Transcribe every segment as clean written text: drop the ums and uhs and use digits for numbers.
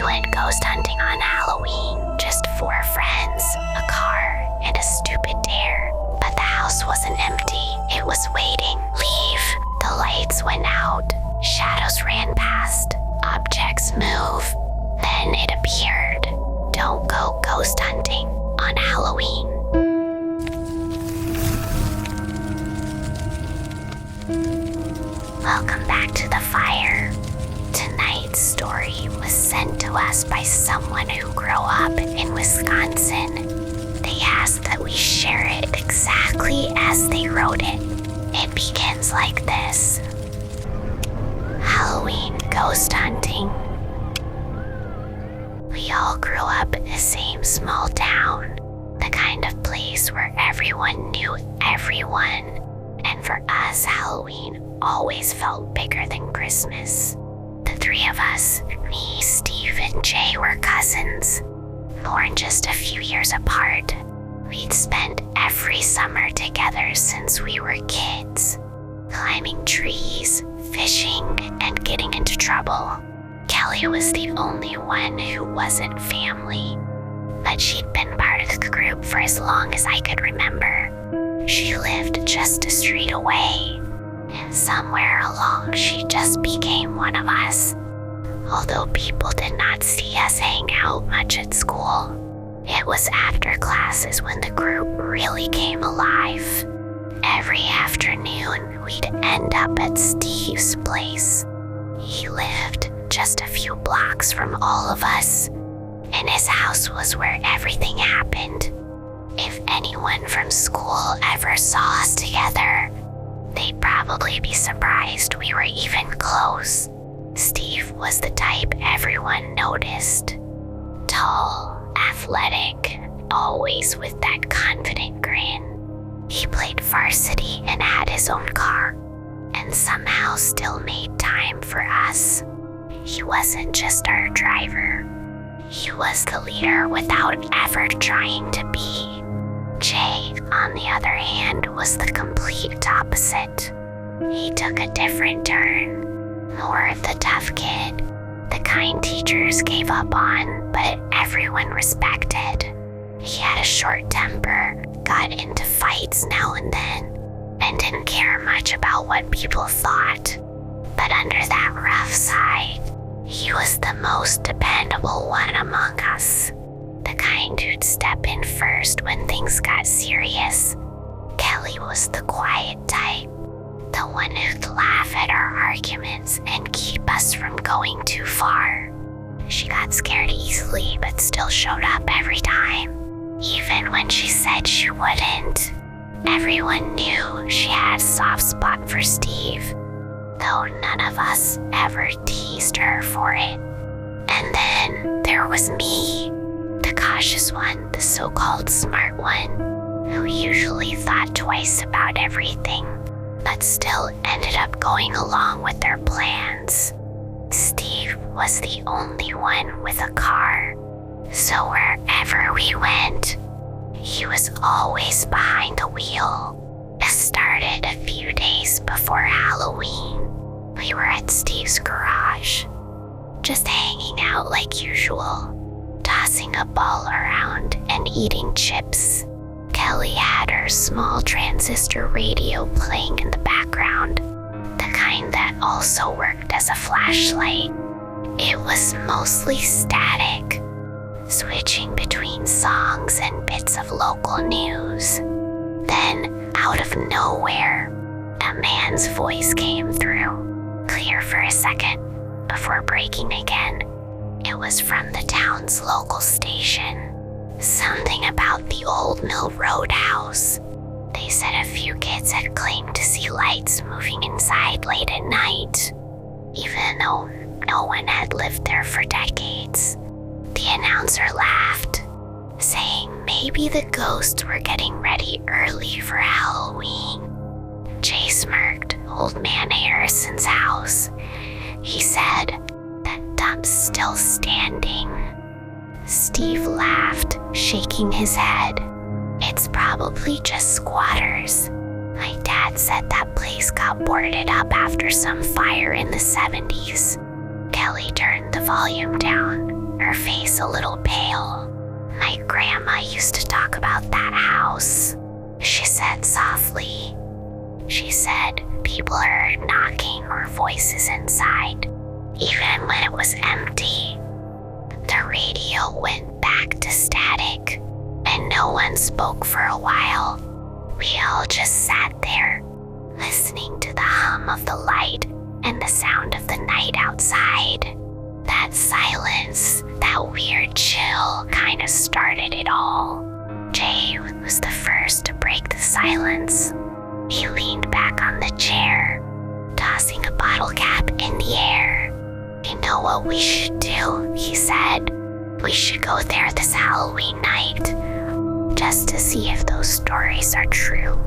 We went ghost hunting on Halloween, just 4 friends, a car, and a stupid dare. But the house wasn't empty, it was waiting. Leave. The lights went out, shadows ran past, objects move. Then it appeared. Don't go ghost hunting on Halloween. Welcome back to the fire. Tonight's story was sent to us by someone who grew up in Wisconsin. They asked that we share it exactly as they wrote it. It begins like this. Halloween ghost hunting. We all grew up in the same small town, the kind of place where everyone knew everyone. And for us, Halloween always felt bigger than Christmas. The 3 of us, me, Steve, and Jay, were cousins, born just a few years apart. We'd spent every summer together since we were kids, climbing trees, fishing, and getting into trouble. Kelly was the only one who wasn't family, but she'd been part of the group for as long as I could remember. She lived just a street away, and somewhere along she just became one of us. Although people did not see us hang out much at school, it was after classes when the group really came alive. Every afternoon, we'd end up at Steve's place. He lived just a few blocks from all of us, and his house was where everything happened. If anyone from school ever saw us together, they'd probably be surprised we were even close. Steve was the type everyone noticed. Tall, athletic, always with that confident grin. He played varsity and had his own car, and somehow still made time for us. He wasn't just our driver. He was the leader without ever trying to be. Jay, on the other hand, was the complete opposite. He took a different turn. More the tough kid, the kind teachers gave up on, but everyone respected. He had a short temper, got into fights now and then, and didn't care much about what people thought. But under that rough side, he was the most dependable one among us. The kind who'd step in first when things got serious. Kelly was the quiet type, the one who'd laugh at our arguments and keep us from going too far. She got scared easily but still showed up every time, even when she said she wouldn't. Everyone knew she had a soft spot for Steve, though none of us ever teased her for it. And then there was me, the cautious one, the so-called smart one, who usually thought twice about everything, but still ended up going along with their plans. Steve was the only one with a car, so wherever we went, he was always behind the wheel. It started a few days before Halloween. We were at Steve's garage, just hanging out like usual, tossing a ball around and eating chips. Kelly had her small transistor radio playing in the background, the kind that also worked as a flashlight. It was mostly static, switching between songs and bits of local news. Then, out of nowhere, a man's voice came through, clear for a second, before breaking again. It was from the town's local station. Something about the old mill roadhouse. They said a few kids had claimed to see lights moving inside late at night, even though no one had lived there for decades. The announcer laughed, saying maybe the ghosts were getting ready early for Halloween. Jay smirked, old man Harrison's house. He said, "That dump's still standing." Steve laughed, shaking his head. "It's probably just squatters. My dad said that place got boarded up after some fire in the 70s. Kelly turned the volume down, her face a little pale. My grandma used to talk about that house, she said softly. She said people heard knocking or voices inside, even when it was empty. The radio went back to static, and no one spoke for a while. We all just sat there, listening to the hum of the light and the sound of the night outside. That silence, that weird chill, kind of started it all. Jay was the first to break the silence. He leaned back on the chair, tossing a bottle cap in the air. "You know what we should do," he said. "We should go there this Halloween night, just to see if those stories are true."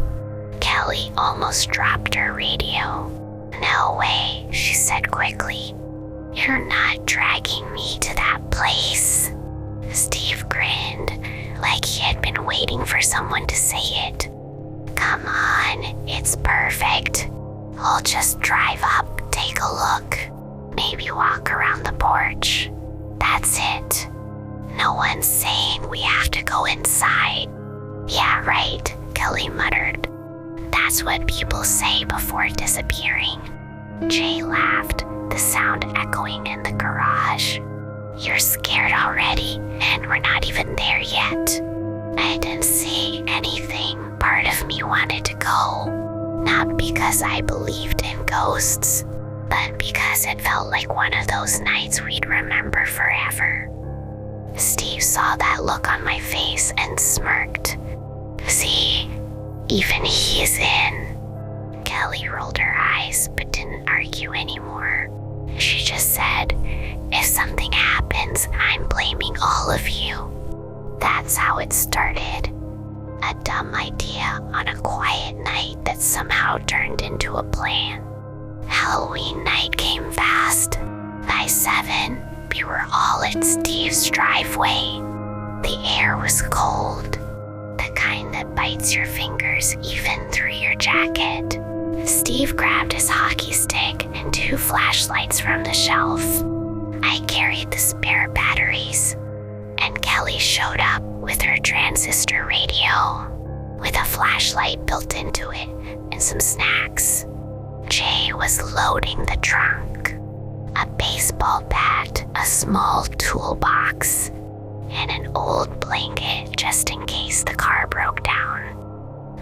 Kelly almost dropped her radio. "No way," she said quickly. "You're not dragging me to that place." Steve grinned, like he had been waiting for someone to say it. "Come on, it's perfect. I'll just drive up, take a look, maybe walk around the porch. That's it. No one's saying we have to go inside." "Yeah, right," Kelly muttered. "That's what people say before disappearing." Jay laughed, the sound echoing in the garage. "You're scared already, and we're not even there yet." I didn't see anything. Part of me wanted to go, not because I believed in ghosts, but because it felt like one of those nights we'd remember forever. Steve saw that look on my face and smirked. "See, even he's in." Kelly rolled her eyes but didn't argue anymore. She just said, "If something happens, I'm blaming all of you." That's how it started. A dumb idea on a quiet night that somehow turned into a plan. Halloween night came fast. By 7, we were all at Steve's driveway. The air was cold, the kind that bites your fingers even through your jacket. Steve grabbed his hockey stick and 2 flashlights from the shelf. I carried the spare batteries, and Kelly showed up with her transistor radio, with a flashlight built into it and some snacks. Jay was loading the trunk. A baseball bat, a small toolbox, and an old blanket just in case the car broke down.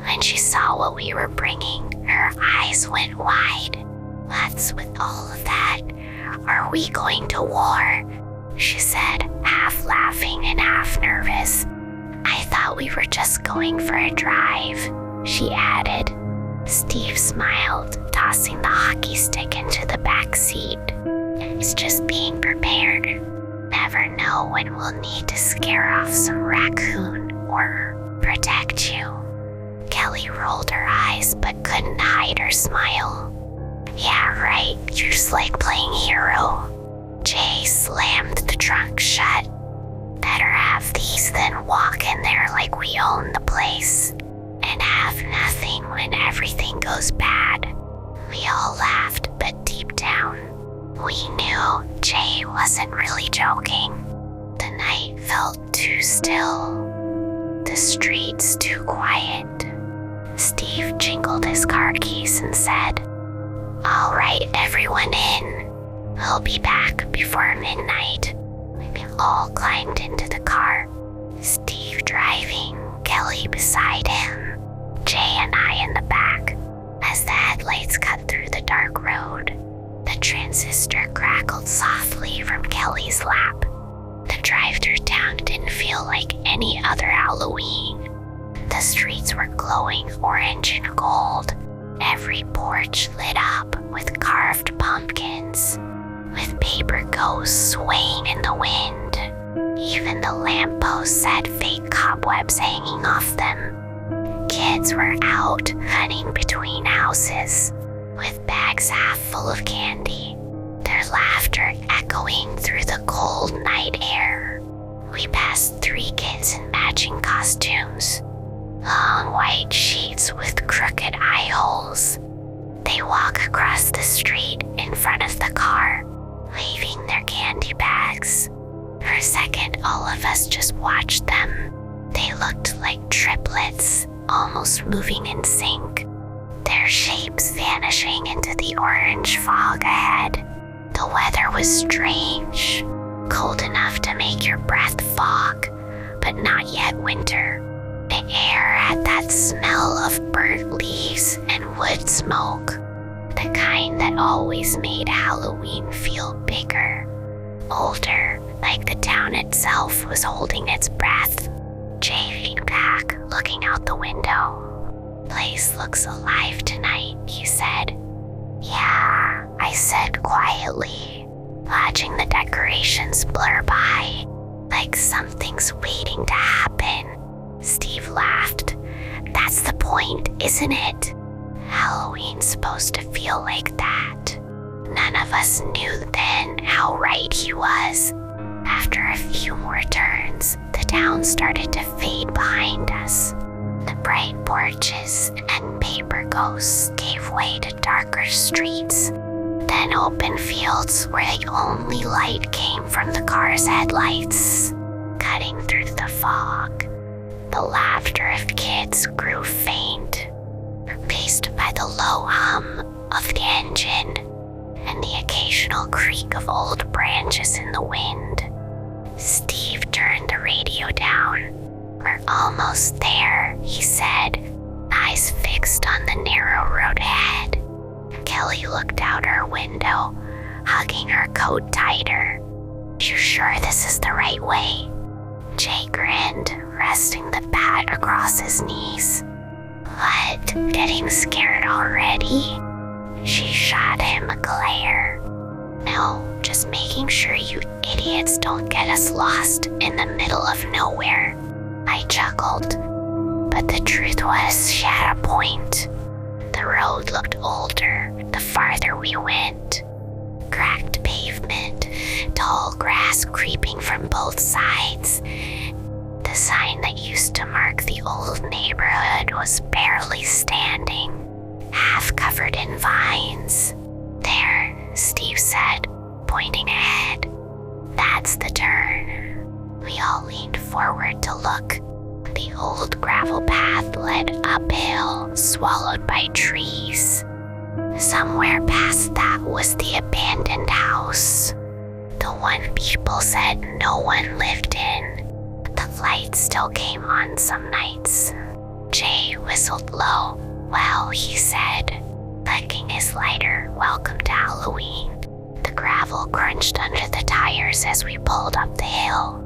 When she saw what we were bringing, her eyes went wide. "What's with all of that? Are we going to war?" she said, half laughing and half nervous. "I thought we were just going for a drive," she added. Steve smiled, tossing the hockey stick into the back seat. "It's just being prepared. Never know when we'll need to scare off some raccoon or protect you." Kelly rolled her eyes but couldn't hide her smile. "Yeah, right, you're just like playing hero." Jay slammed the trunk shut. "Better have these than walk in there like we own the place, and have nothing when everything goes bad." We all laughed, but deep down, we knew Jay wasn't really joking. The night felt too still, the streets too quiet. Steve jingled his car keys and said, "All right, everyone in. We'll be back before midnight." We all climbed into the car, Steve driving, Kelly beside him, Jay and I in the back. As the headlights cut through the dark road, the transistor crackled softly from Kelly's lap. The drive through town didn't feel like any other Halloween. The streets were glowing orange and gold, every porch lit up with carved pumpkins, with paper ghosts swaying in the wind. Even the lampposts had fake cobwebs hanging off them. Kids were out hunting between houses, with bags half full of candy, their laughter echoing through the cold night air. We passed 3 kids in matching costumes, long white sheets with crooked eye holes. They walk across the street in front of the car, waving their candy bags. For all of us just watched them. They looked like triplets, almost moving in sync, their shapes vanishing into the orange fog ahead. The weather was strange, cold enough to make your breath fog, but not yet winter. The air had that smell of burnt leaves and wood smoke, the kind that always made Halloween feel bigger, older, like the town itself was holding its breath. Jay leaned back, looking out the window. "Place looks alive tonight," he said. "Yeah," I said quietly, watching the decorations blur by, like something's waiting to happen. Steve laughed. "That's the point, isn't it? Halloween's supposed to feel like that." None of us knew then how right he was. After a few more turns, the town started to fade behind us. The bright porches and paper ghosts gave way to darker streets, then open fields where the only light came from the car's headlights, cutting through the fog. The laughter of kids grew faint, replaced by the low hum of the engine and the occasional creak of old branches in the wind. Steve turned the radio down. "We're almost there," he said, eyes fixed on the narrow road ahead. Kelly looked out her window, hugging her coat tighter. "You sure this is the right way?" Jay grinned, resting the bat across his knees. "What, getting scared already?" She shot him a glare. "No, just making sure you idiots don't get us lost in the middle of nowhere." I chuckled, but the truth was she had a point. The road looked older the farther we went. Cracked pavement, tall grass creeping from both sides. The sign that used to mark the old neighborhood was barely standing, half covered in vines. "There," Steve said, pointing ahead. "That's the turn." We all leaned forward to look. The old gravel path led uphill, swallowed by trees. Somewhere past that was the abandoned house, the one people said no one lived in. The lights still came on some nights. Jay whistled low. "Well," he said, licking his lighter, "welcome to Halloween." The gravel crunched under the tires as we pulled up the hill.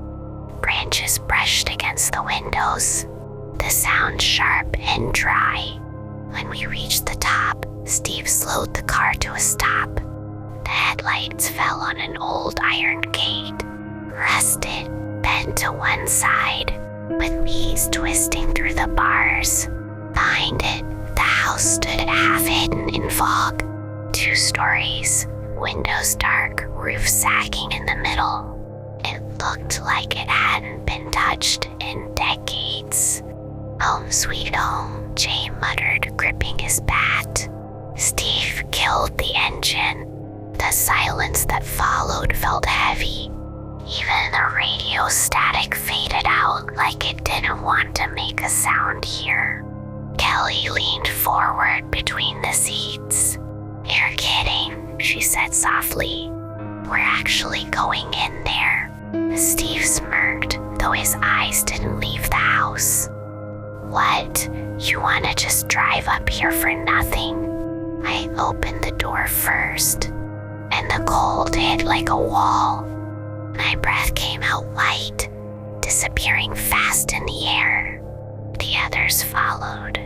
Branches brushed against the windows, the sound sharp and dry. When we reached the top, Steve slowed the car to a stop. The headlights fell on an old iron gate, rusted, bent to one side, with leaves twisting through the bars. Behind it, the house stood half hidden in fog. 2 stories, windows dark, roof sagging in the middle. It looked like it hadn't been touched in decades. "Home sweet home," Jay muttered, gripping his bat. Steve killed the engine. The silence that followed felt heavy. Even the radio static faded out like it didn't want to make a sound here. Kelly leaned forward between the seats. "You're kidding," she said softly. "We're actually going in there." Steve smirked, though his eyes didn't leave the house. "What? You want to just drive up here for nothing?" I opened the door first, and the cold hit like a wall. My breath came out white, disappearing fast in the air. The others followed,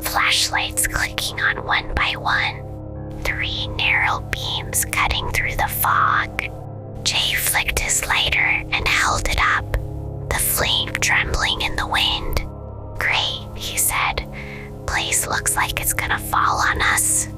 flashlights clicking on one by one, 3 narrow beams cutting through the fog. Jay flicked his lighter and held it up, the flame trembling in the wind. "Great," he said. "Place looks like it's gonna fall on us."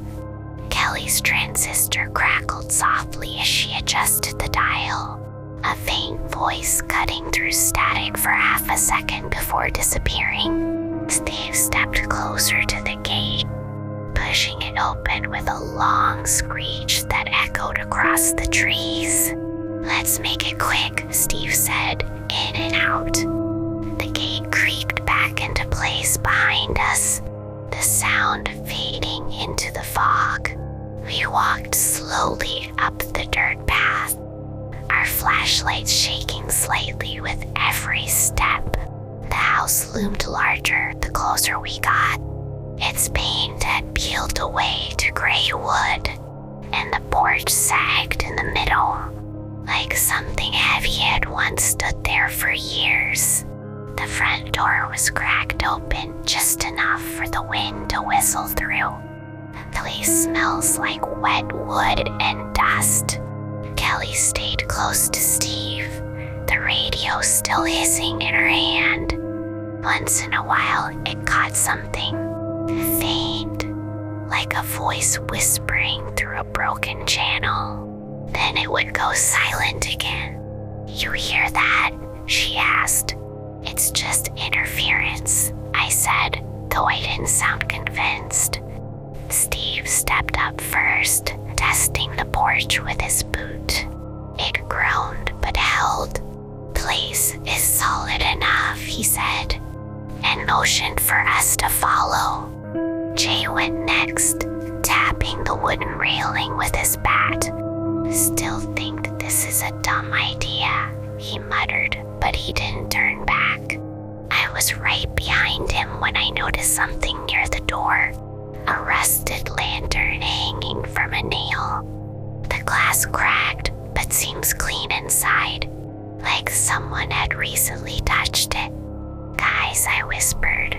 Kelly's transistor crackled softly as she adjusted the dial, a faint voice cutting through static for half a second before disappearing. Steve stepped closer to the gate, pushing it open with a long screech that echoed across the trees. "Let's make it quick," Steve said, in and out. The gate creaked back into place behind us, the sound fading into the fog. We walked slowly up the dirt path, our flashlights shaking slightly with every step. The house loomed larger the closer we got. Its paint had peeled away to gray wood, and the porch sagged in the middle, like something heavy had once stood there for years. The front door was cracked open just enough for the wind to whistle through. The place smells like wet wood and dust. Kelly stayed close to Steve, the radio still hissing in her hand. Once in a while, it caught something faint, like a voice whispering through a broken channel. Then it would go silent again. "You hear that?" she asked. "It's just interference," I said, though I didn't sound convinced. Steve stepped up first, testing the porch with his boot. It groaned but held. "Place is solid enough," he said, and motioned for us to follow. Jay went next, tapping the wooden railing with his bat. "Still think this is a dumb idea," he muttered, but he didn't turn back. I was right behind him when I noticed something near the door, a rusted lantern hanging from a nail. The glass cracked, but seems clean inside, like someone had recently touched it. "Guys," I whispered,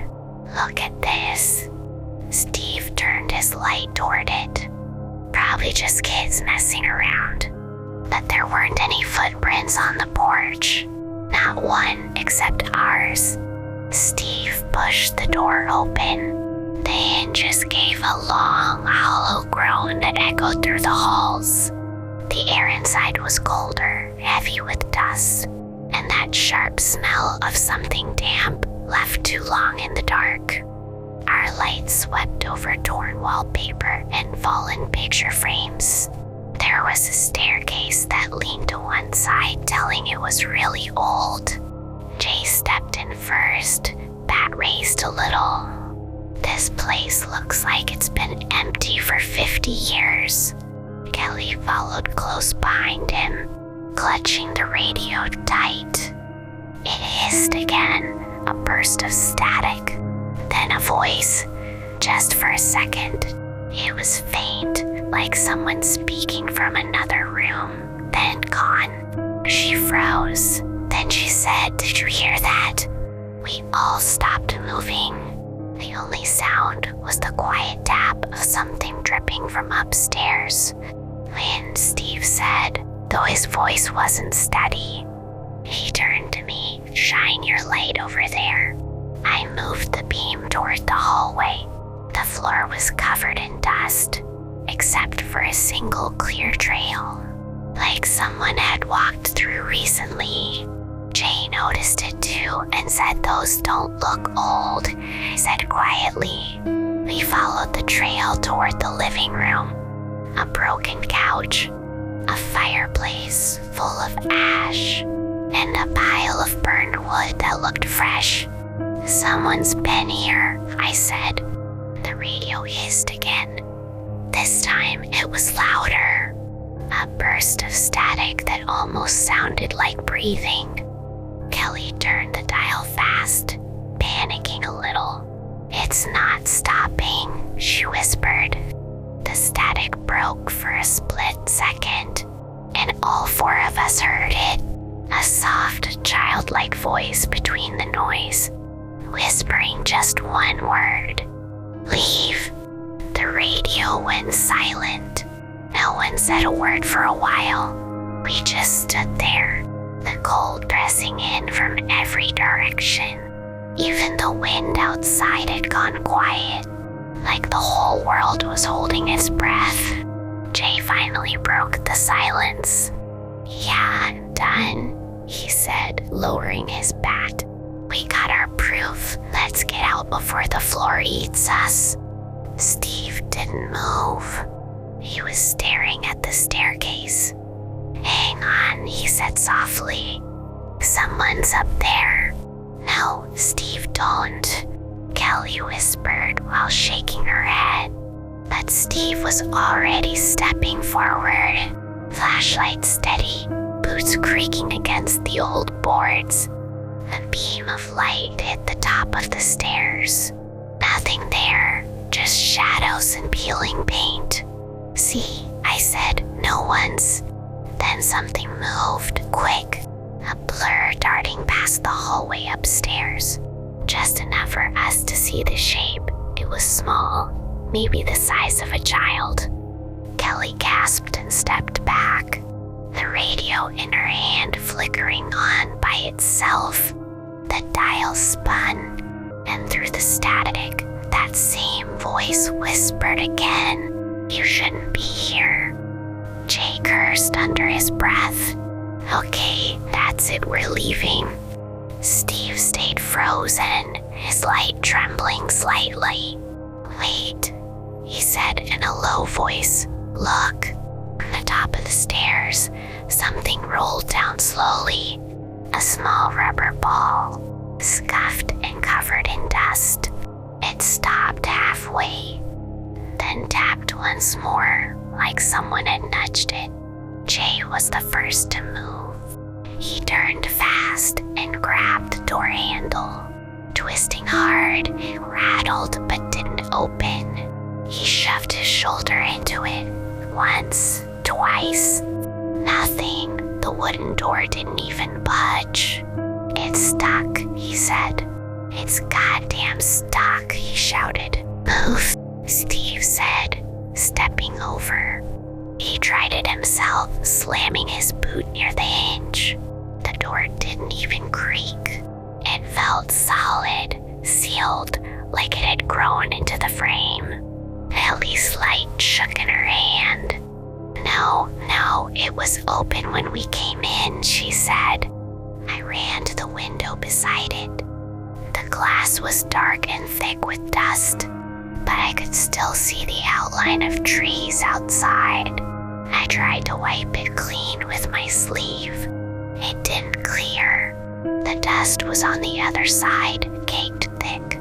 "look at this." Steve turned his light toward it. Probably just kids messing around. But there weren't any footprints on the porch. Not one except ours. Steve pushed the door open. The hinges gave a long, hollow groan that echoed through the halls. The air inside was colder, heavy with dust, and that sharp smell of something damp left too long in the dark. Our light swept over torn wallpaper and fallen picture frames. There was a staircase that leaned to one side, telling it was really old. Jay stepped in first, bat raised a little. "This place looks like it's been empty for 50 years. Kelly followed close behind him, clutching the radio tight. It hissed again, a burst of static. Then a voice, just for a second. It was faint, like someone speaking from another room, then gone. She froze. Then she said, "Did you hear that?" We all stopped moving. The only sound was the quiet tap of something dripping from upstairs. "Wind," Steve said, though his voice wasn't steady. He turned to me. "Shine your light over there." I moved the beam toward the hallway. The floor was covered in dust, except for a single clear trail, like someone had walked through recently. Jay noticed it too and said, "Those don't look old," I said quietly. We followed the trail toward the living room. A broken couch, a fireplace full of ash, and a pile of burned wood that looked fresh. "Someone's been here," I said. The radio hissed again. This time it was louder. A burst of static that almost sounded like breathing. Kelly turned the dial fast, panicking a little. "It's not stopping," she whispered. The static broke for a split second, and all four of us heard it. A soft, childlike voice between the noise, whispering just one word. "Leave." The radio went silent. No one said a word for a while. We just stood there, the cold pressing in from every direction. Even the wind outside had gone quiet, like the whole world was holding its breath. Jay finally broke the silence. "Yeah, I'm done," he said, lowering his bat. "We got our proof. Let's get out before the floor eats us." Steve didn't move. He was staring at the staircase. "Hang on," he said softly. "Someone's up there. No, Steve, don't, Kelly whispered while shaking her head. But Steve was already stepping forward, flashlight steady, boots creaking against the old boards. A beam of light hit the top of the stairs. Nothing there, just shadows and peeling paint. See, I said, no one's. Then something moved, quick. A blur darting past the hallway upstairs. Just enough for us to see the shape. It was small, maybe the size of a child. Kelly gasped and stepped back, the radio in her hand flickering on by itself. The dial spun, and through the static, that same voice whispered again, "You shouldn't be here." Jay cursed under his breath. Okay, that's it, we're leaving. Steve stayed frozen, his light trembling slightly. Wait, he said in a low voice. Look. From the top of the stairs, something rolled down slowly. A small rubber ball, scuffed and covered in dust. It stopped halfway, then tapped once more, like someone had nudged it. Jay was the first to move. He turned fast and grabbed the door handle. Twisting hard, it rattled but didn't open. He shoved his shoulder into it. Once, twice. Nothing. The wooden door didn't even budge. It's stuck, he said. It's goddamn stuck, he shouted. Move, Steve said, stepping over. He tried it himself, slamming his boot near the hinge. The door didn't even creak. It felt solid, sealed, like it had grown into the frame. Ellie's light shook in her hand. No, it was open when we came in, she said. I ran to the window beside it. The glass was dark and thick with dust, but I could still see the outline of trees outside. I tried to wipe it clean with my sleeve. It didn't clear. The dust was on the other side, caked thick.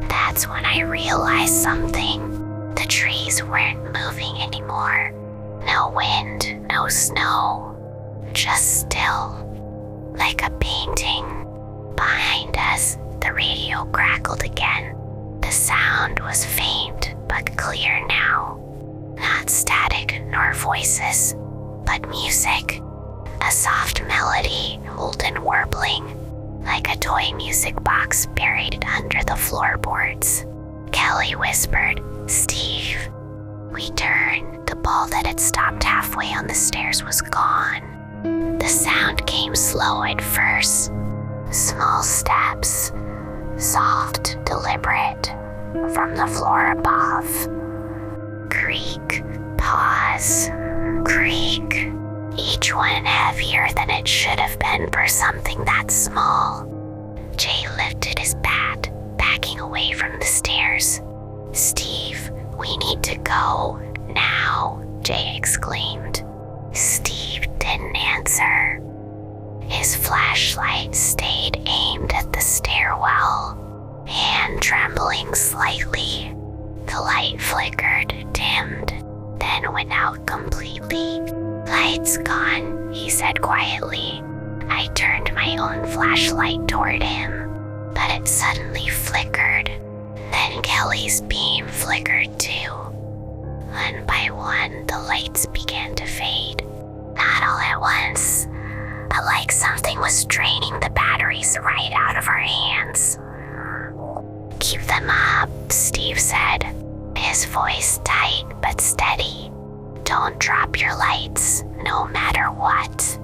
That's when I realized something. The trees weren't moving anymore. No wind, no snow. Just still, like a painting. Behind us, the radio crackled again. The sound was faint but clear now. Not static nor voices, but music. A soft melody, old and warbling, like a toy music box buried under the floorboards. Kelly whispered, Steve. We turned. The ball that had stopped halfway on the stairs was gone. The sound came slow at first. Small steps, soft, deliberate, from the floor above. Creak, pause, creak. Each one heavier than it should have been for something that small. Jay lifted his bat, backing away from the stairs. Steve, we need to go, now, Jay exclaimed. Steve didn't answer. His flashlight stayed aimed at the stairwell, hand trembling slightly. The light flickered, dimmed, then went out completely. Light's gone, he said quietly. I turned my own flashlight toward him, but it suddenly flickered. Then Kelly's beam flickered too. One by one, the lights began to fade. Not all at once, but like something was draining the batteries right out of our hands. Keep them up, Steve said, his voice tight but steady. Don't drop your lights, no matter what.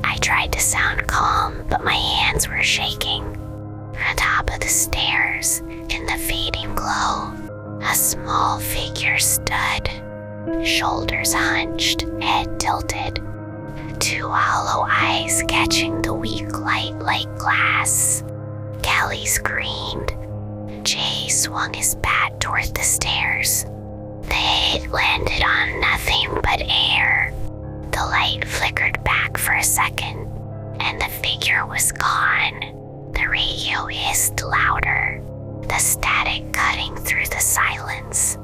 I tried to sound calm, but my hands were shaking. On top of the stairs, in the fading glow, a small figure stood, shoulders hunched, head tilted, two hollow eyes catching the weak light like glass. Kelly screamed. Jay swung his bat toward the stairs. The hit landed on nothing but air. The light flickered back for a second, and the figure was gone. the static cutting through the silence.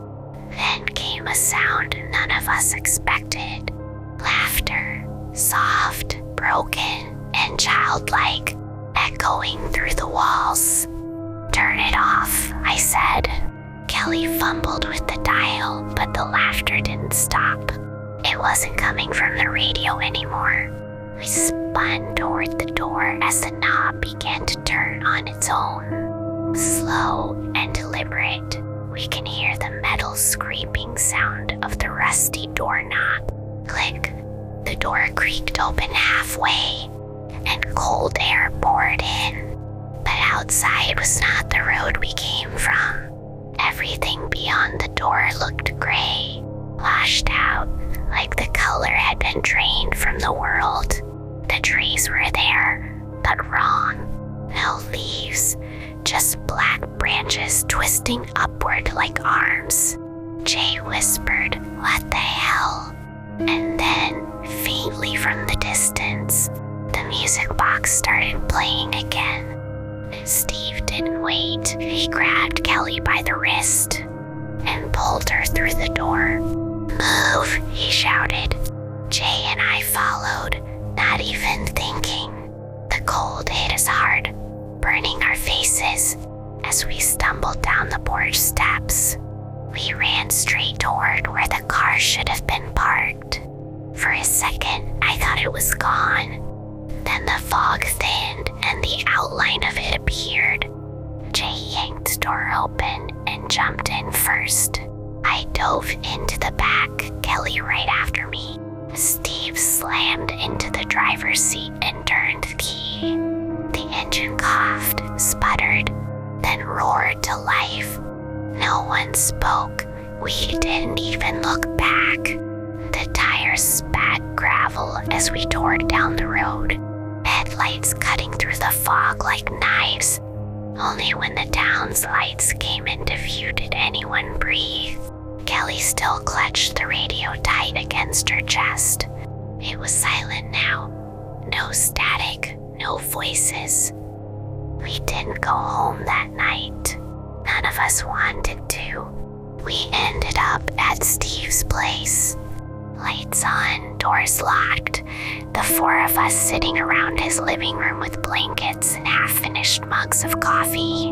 Then came a sound none of us expected. Laughter, soft, broken, and childlike, echoing through the walls. "Turn it off," I said. Kelly fumbled with the dial, but the laughter didn't stop. It wasn't coming from the radio anymore. We spun toward the door as the knob began to turn on its own. Slow and deliberate, we can hear the metal scraping sound of the rusty doorknob. Click. The door creaked open halfway, and cold air poured in. But outside was not the road we came from. Everything beyond the door looked gray, washed out, like the color had been drained from the world. The trees were there, but wrong. No leaves, just black branches twisting upward like arms. Jay whispered, "What the hell?" And then, faintly from the distance, the music box started playing again. Steve didn't wait. He grabbed Kelly by the wrist and pulled her through the door. "Move," he shouted. Jay and I followed, not even thinking. The cold hit us hard, burning our faces as we stumbled down the porch steps. We ran straight toward where the car should have been parked. For a second, I thought it was gone. Then the fog thinned and the outline of it appeared. Jay yanked the door open and jumped in first. I dove into the back, Kelly right after me. Steve slammed into the driver's seat and turned the key. The engine coughed, sputtered, then roared to life. No one spoke. We didn't even look back. The tires spat gravel as we tore down the road, headlights cutting through the fog like knives. Only when the town's lights came into view did anyone breathe. Kelly still clutched the radio tight against her chest. It was silent now. No static, no voices. We didn't go home that night. None of us wanted to. We ended up at Steve's place. Lights on, doors locked, the four of us sitting around his living room with blankets and half-finished mugs of coffee.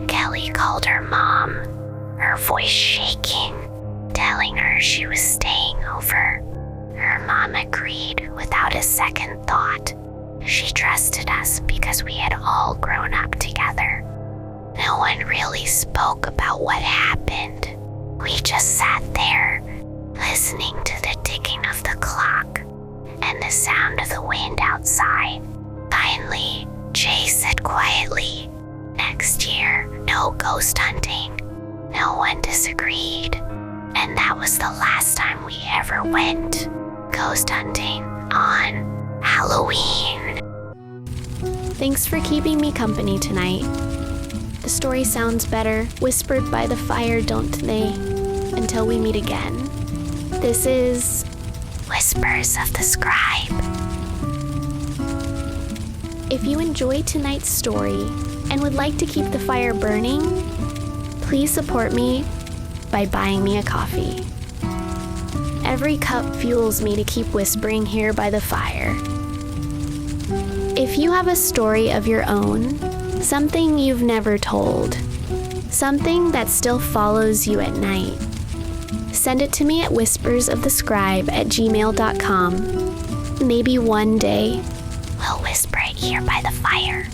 Kelly called her mom, her voice shaking, telling her she was staying over. Her mom agreed without a second thought. She trusted us because we had all grown up together. No one really spoke about what happened. We just sat there, listening to the ticking of the clock and the sound of the wind outside. Finally, Jay said quietly, "Next year, no ghost hunting." No one disagreed, and that was the last time we ever went ghost hunting on Halloween. Thanks for keeping me company tonight. The story sounds better, whispered by the fire, don't they? Until we meet again. This is Whispers of the Scribe. If you enjoyed tonight's story and would like to keep the fire burning, please support me by buying me a coffee. Every cup fuels me to keep whispering here by the fire. If you have a story of your own, something you've never told, something that still follows you at night, send it to me at whispersofthescribe@gmail.com. Maybe one day We'll whisper it here by the fire.